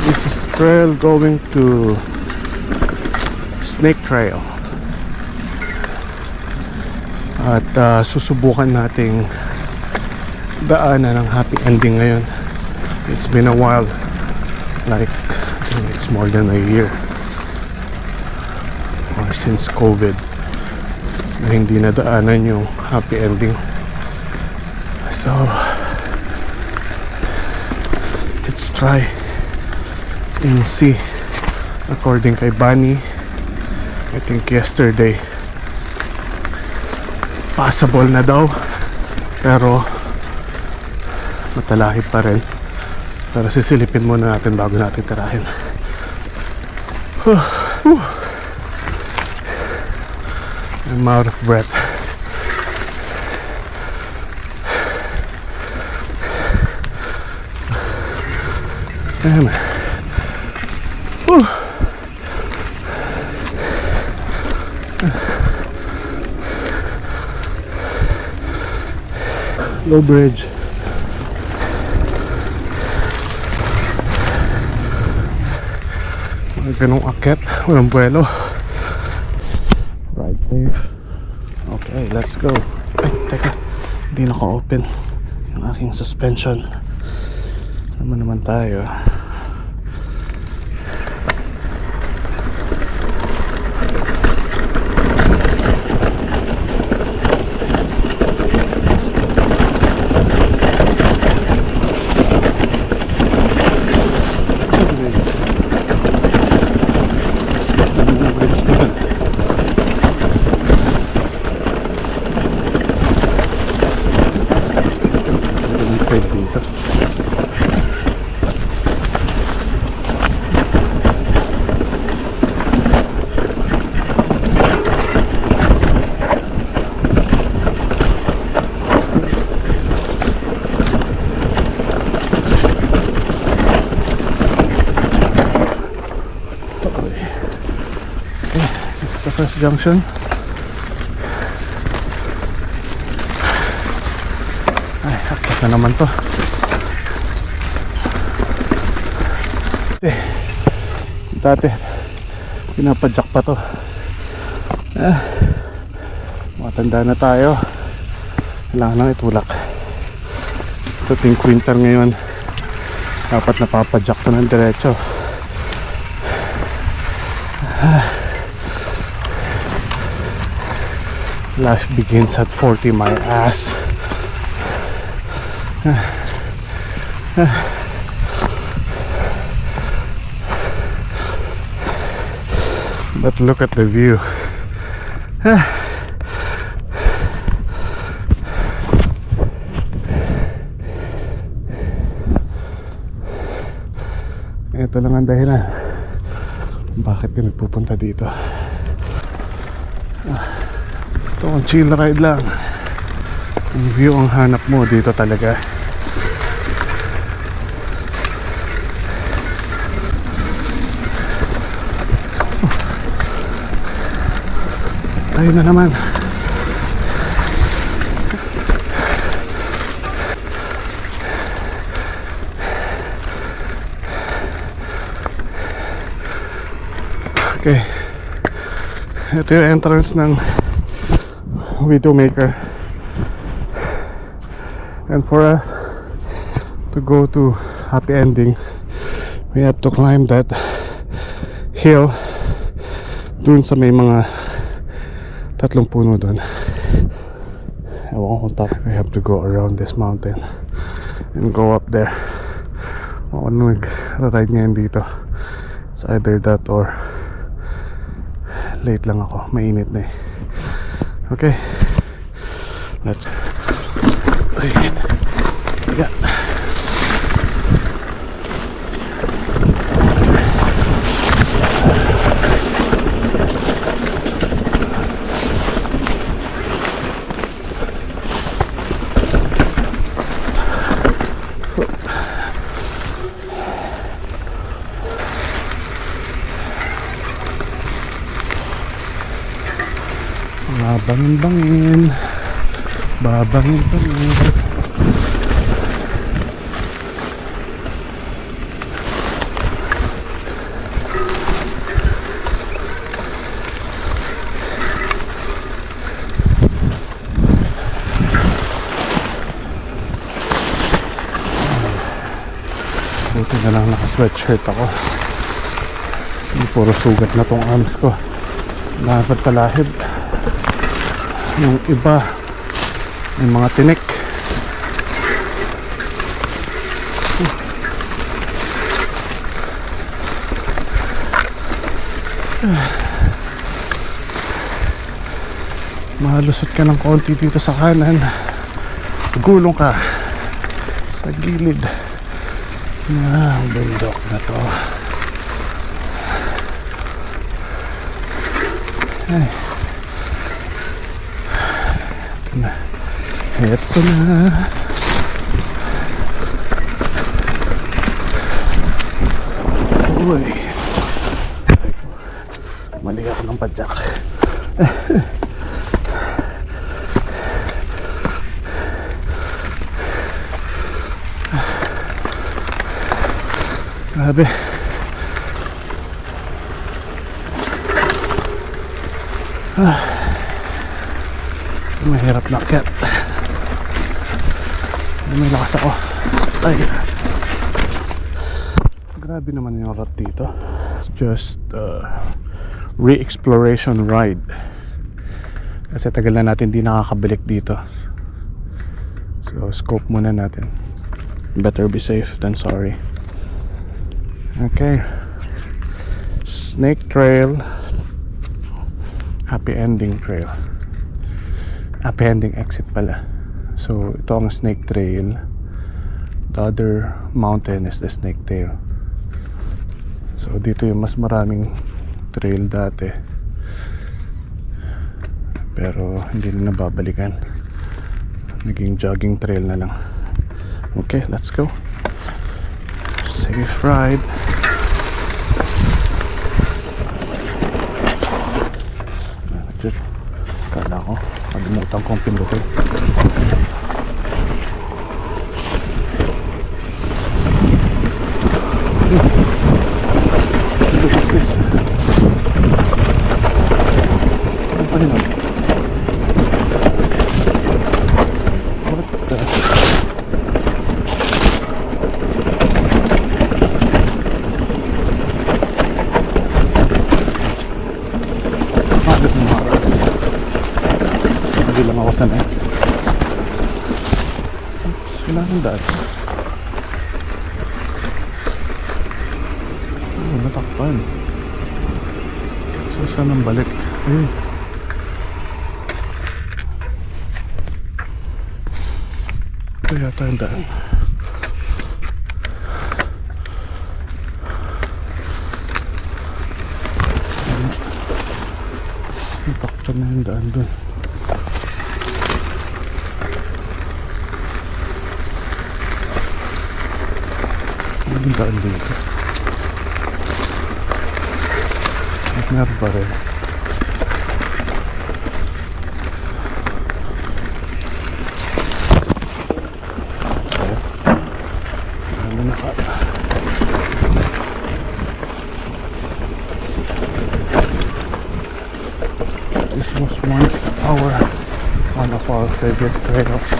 This is trail going to Snake Trail. At susubukan nating daanan ng happy ending ngayon. It's been a while, like I think it's more than a year or since COVID na hindi nadaanan yung happy ending. So let's try and see. According kay Bunny, I think yesterday possible na daw, pero matalahib pa rin. Pero sisilipin muna natin bago natin tirahin. I'm out of breath. Damn it. Low bridge. Ganong akyat, walang buwelo. Ride safe. Okay, let's go. Ay, teka, hindi naka-open yung aking suspension. Naman tayo. First junction. Ay, hakot na naman to. Dati pinapadyak pa to. Matanda na tayo, kailangan lang itulak. Ito ting winter ngayon, dapat napapadyak to ng diretso. Life begins at 40, my ass. But look at the view. Ito lang ang dahilan bakit kami pupunta dito. Ito ang chill ride lang. Ang view ang hanap mo dito talaga. Tayo na naman. Okay. Ito yung entrance ng Widowmaker, and for us to go to happy ending we have to climb that hill dun sa may mga tatlong puno dun. Ewan ko kung top. We have to go around this mountain and go up there. Ako nag-ride ngayon dito. It's either that or late lang ako, mainit na eh. Okay, let's. Yeah. Babangin-bangin. Babangin-bangin. Buti na lang naka-sweatshirt ako. Hindi puro sugat na tong arms ko. Dapat palahib. Yung iba may mga tinik. Malusot ka ng konti dito sa kanan, gulong ka sa gilid ng bundok na to. Ay. Ito na. Uy, mali ako ng padyak. Grabe. Mahirap na akyat. May lakas ako. Ay. Grabe naman yung route dito. It's just re-exploration ride. Kasi tagal na natin di nakakabalik dito. So scope muna natin. Better be safe than sorry. Okay. Snake Trail. Happy Ending Trail. Happy Ending exit pala. So ito ang Snake Trail. The other mountain is the Snake Trail. So dito yung mas maraming trail dati. Pero hindi na nababalikan. Naging jogging trail na lang. Okay, let's go. Safe ride. Kala ko kalimutan kong pindutin. Ano pa yun? What the? Bakit mo harap? Hindi lang ako sanay. Oops, kailangan daan. Oh, natakpan. So, saan ang balik? Ayun. Ito yata yung daan. Natakpan na yung daan dun. Ang daan dito. At meron pa rin. Ano na ka? This was once one of our favorite trails.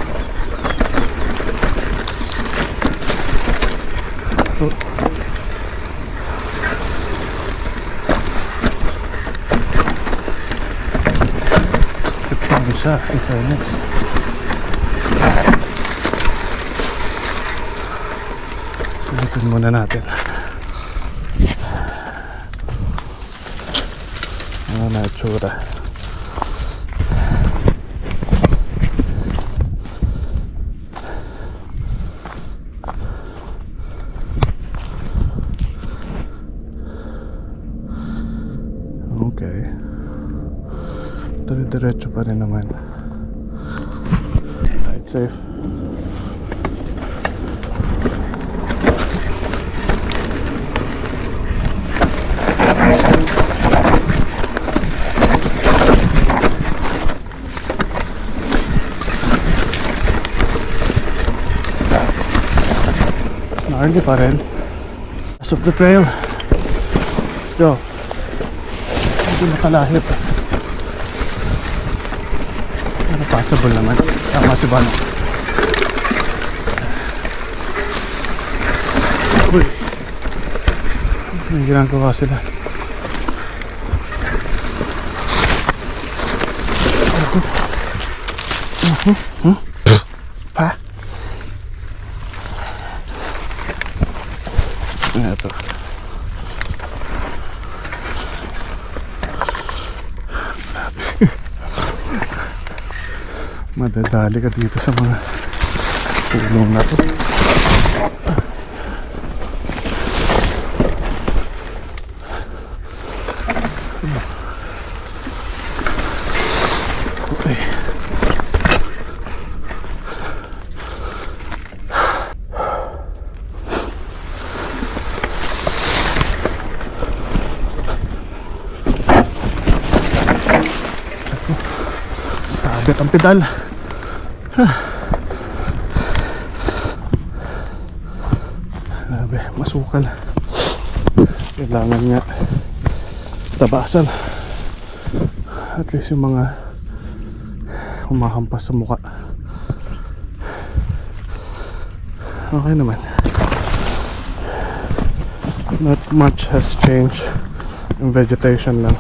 Step siya, in fairness. Sulitin muna natin. Ano na itsura. Okay. Dire-diretso pa rin naman. Right, safe. Early pa rin. As of the trail. Let's go. Hindi makalahip. Pero possible naman. Tama si Bano. Uy, may ginagawa sila. Pa? Ito. Madadali ka dito sa mga tulong na to. Okay. Sabit ang pedal. Grabe, masukal. Kailangan nga tabasan. At least yung mga humahampas sa mukha. Okay naman. Not much has changed. Yung vegetation lang.